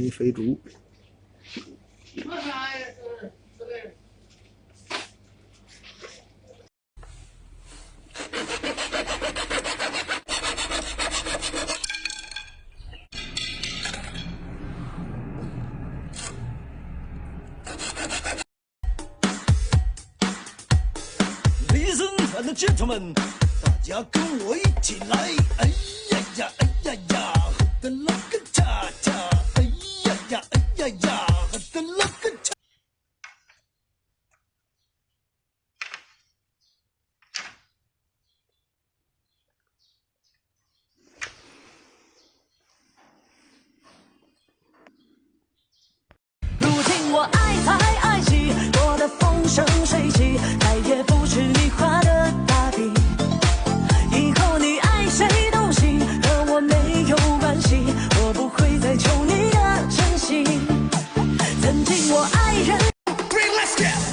一肥猪。Listen and gentlemen， 大家跟我一起来！哎呀呀，哎呀呀，喝的那个恰恰！哎呀呀，哎呀呀，喝的那个恰。如今我爱财爱气，过得风生水起，再也不是你画的大饼。以后你爱谁都行，和我没有关系，我不会再求你的真心。曾经我爱人，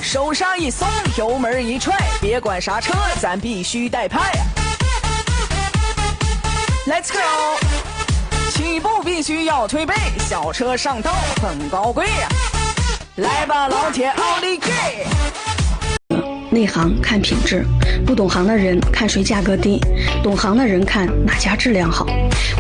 手刹一松，油门一踹，别管刹车，咱必须带拍。Let's go！ 起步必须要推背，小车上道很高贵呀！来吧，老铁，奥利给！内行看品质，不懂行的人看谁价格低，懂行的人看哪家质量好。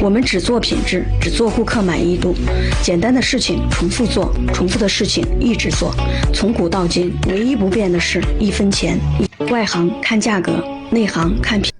我们只做品质，只做顾客满意度。简单的事情重复做，重复的事情一直做。从古到今，唯一不变的是1分钱。外行看价格，内行看品。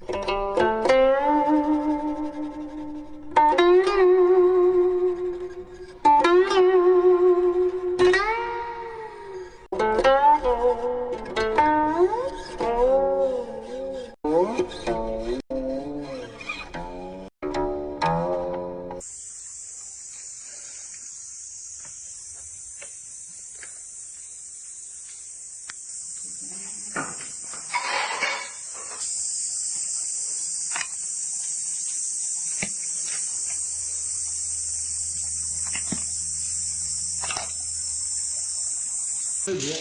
分别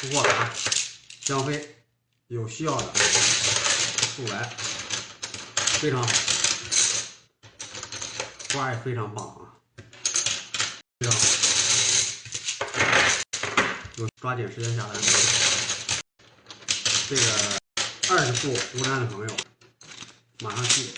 不过来，香妃有需要的速来，非常好，花也非常棒啊，非常好，就抓紧时间下单。这个20户湖南的朋友，马上去。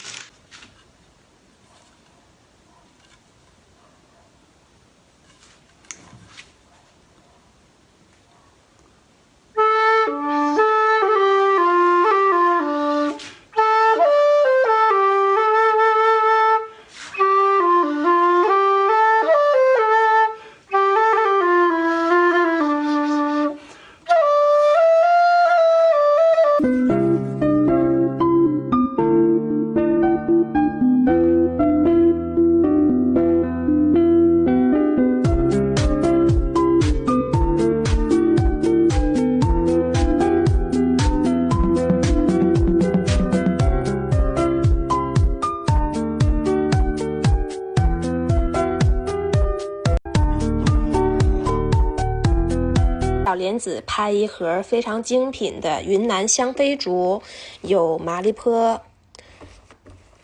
小莲子拍一盒非常精品的云南香妃竹，有麻栗坡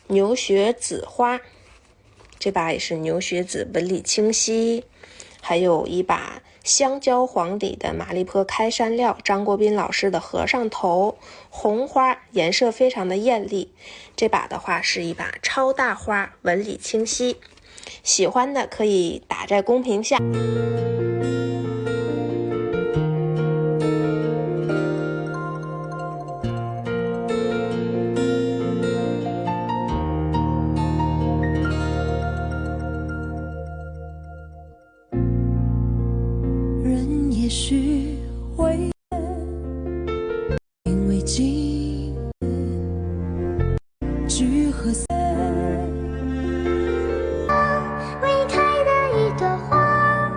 牛血紫花，这把也是牛血紫，纹理清晰，还有一把香蕉黄底的麻栗坡开山料，张国斌老师的和尚头，红花，颜色非常的艳丽。这把的话是一把超大花，纹理清晰，喜欢的可以打在公屏下。也许会因为今聚合散，未开的一朵花，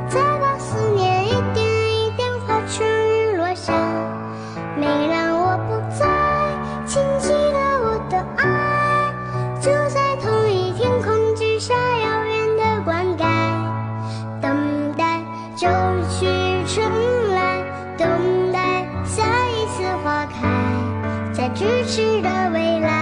再把思念一点一点化成日落下，没让我不再轻启了我的爱，就在同一天空之下遥远的灌溉，等待就去春来，等待下一次花开，在咫尺的未来。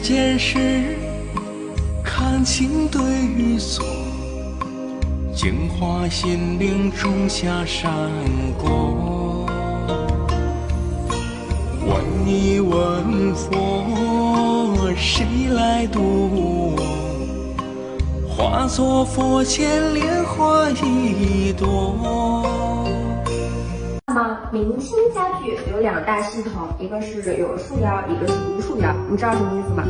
件事，看清对与错，净化心灵，种下善果。问你问佛，谁来度我？化作佛前莲花一朵。那么明清家具有2大系统，一个是有束腰，一个是无束腰，你知道什么意思吗？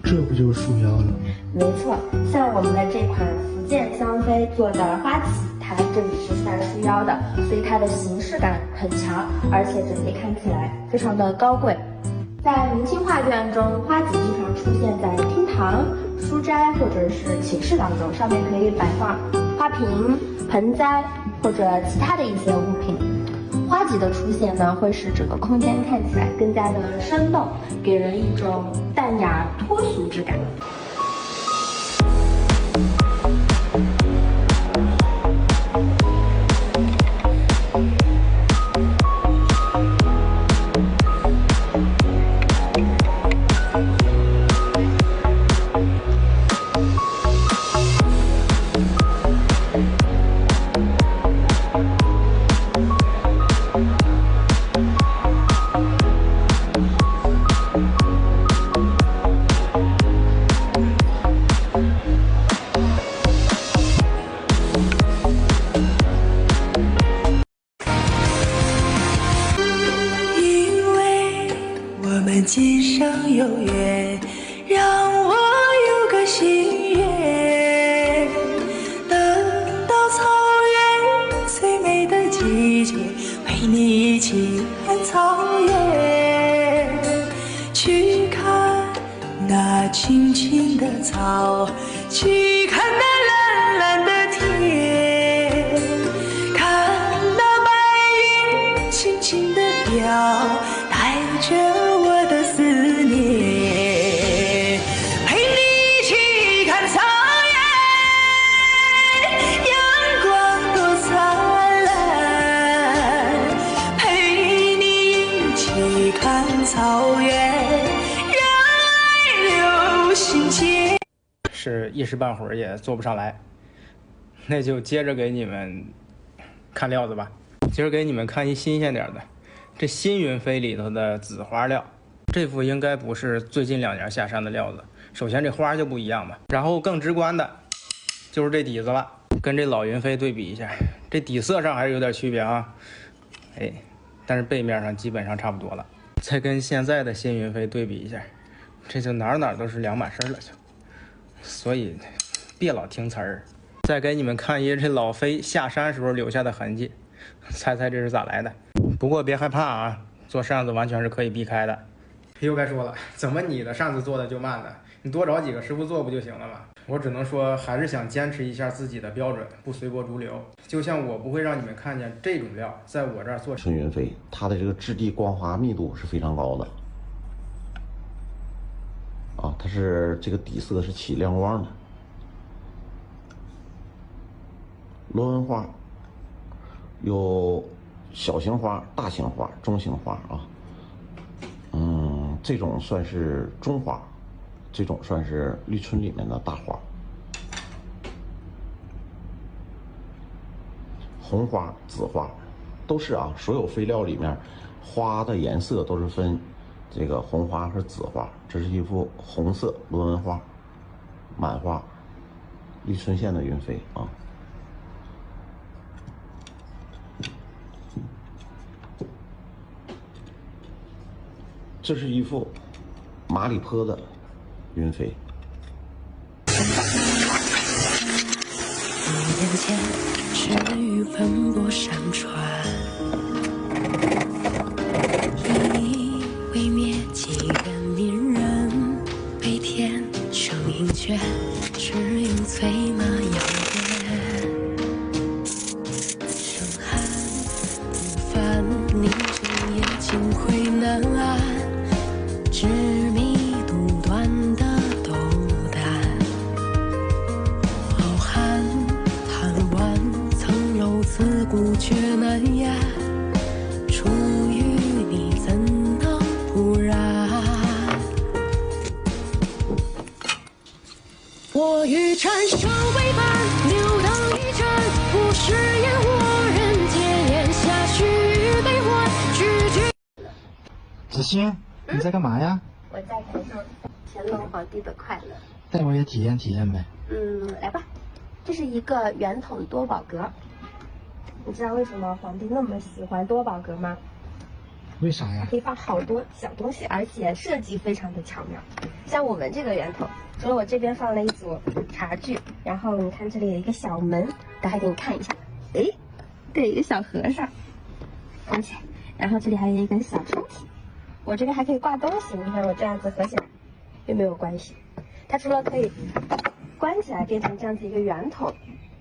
这不就是束腰了吗？没错，像我们的这款福建香妃做的花旗，它这里是带束腰的，所以它的形式感很强，而且整体看起来非常的高贵。在明清画卷中，花旗经常出现在厅堂、书斋或者是寝室当中，上面可以摆放花瓶、盆栽或者其他的一些物品。花旗的出现呢，会使整个空间看起来更加的生动，给人一种淡雅脱俗之感。今生有缘，让我有个心愿。等到草原最美的季节，陪你一起看草原，去看那青青的草，去看那蓝蓝的天，看那白云轻轻地飘，带着我的思念，陪你一起看草原，阳光多灿烂，陪你一起看草原，让爱流心间。是一时半会儿也做不上来，那就接着给你们看料子吧。今儿给你们看一新鲜点的，这新云飞里头的紫花料。这幅应该不是最近2年下山的料子，首先这花就不一样吧，然后更直观的就是这底子了，跟这老云飞对比一下，这底色上还是有点区别啊，但是背面上基本上差不多了。再跟现在的新云飞对比一下，这就哪都是两码事了就，所以别老听词儿。再给你们看一这老飞下山时候留下的痕迹，猜猜这是咋来的？不过别害怕啊，做扇子完全是可以避开的。又该说了，怎么你的扇子做的就慢呢？你多找几个师傅做不就行了吗？我只能说，还是想坚持一下自己的标准，不随波逐流。就像我不会让你们看见这种料在我这儿做。纯云飞，它的这个质地光滑密度是非常高的，它是这个底色是起亮光的。螺纹花有小型花、大型花、中型花啊。这种算是中花，这种算是绿春里面的大花。红花、紫花都是啊，所有飞料里面花的颜色都是分这个红花和紫花。这是一幅红色螺纹花，满花，绿春线的云飞啊。这是一幅马里坡的云飞。眼前是雨奔波山川，以未灭几个名人，北天生鹰犬，只有催马扬鞭。生寒不凡，凝聚也尽会难安。执迷独断的斗胆，浩瀚贪玩，曾有自古却难言。出于你怎能不然？我欲缠上为伴，流荡一站，不食烟火，人间烟下须悲欢，句句。子欣，你在干嘛呀？我在感受乾隆皇帝的快乐。带我也体验体验呗。来吧，这是一个圆筒多宝格。你知道为什么皇帝那么喜欢多宝格吗？为啥呀？可以放好多小东西，而且设计非常的巧妙。像我们这个圆筒，除了我这边放了一组茶具，然后你看这里有一个小门，待会给你看一下。哎，对，一个小和尚，放起来。然后这里还有一个小抽屉，我这边还可以挂东西。你看我这样子合起来，又没有关系。它除了可以关起来变成这样子一个圆筒，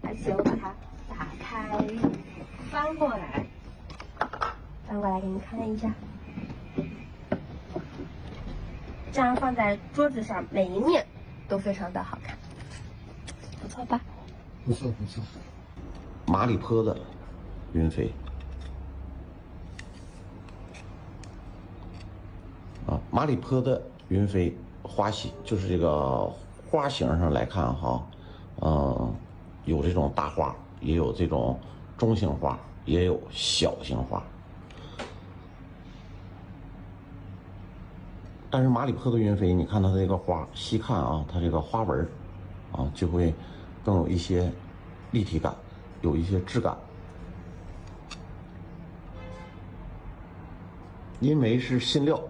而且我把它打开，翻过来。翻过来给你看一下，这样放在桌子上，每一面都非常的好看，不错吧？不错不错。马里坡的云飞啊，马里坡的云飞花型就是这个花型上来看哈，有这种大花，也有这种中型花，也有小型花。但是马里坡的云飞，你看它这个花，细看啊，它这个花纹啊，就会更有一些立体感，有一些质感。因为是新料，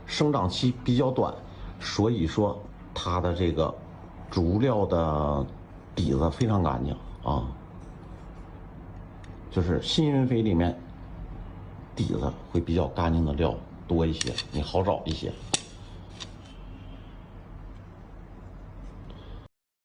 生长期比较短，所以说它的这个主料的底子非常干净啊，就是新云飞里面底子会比较干净的料多一些，你好找一些。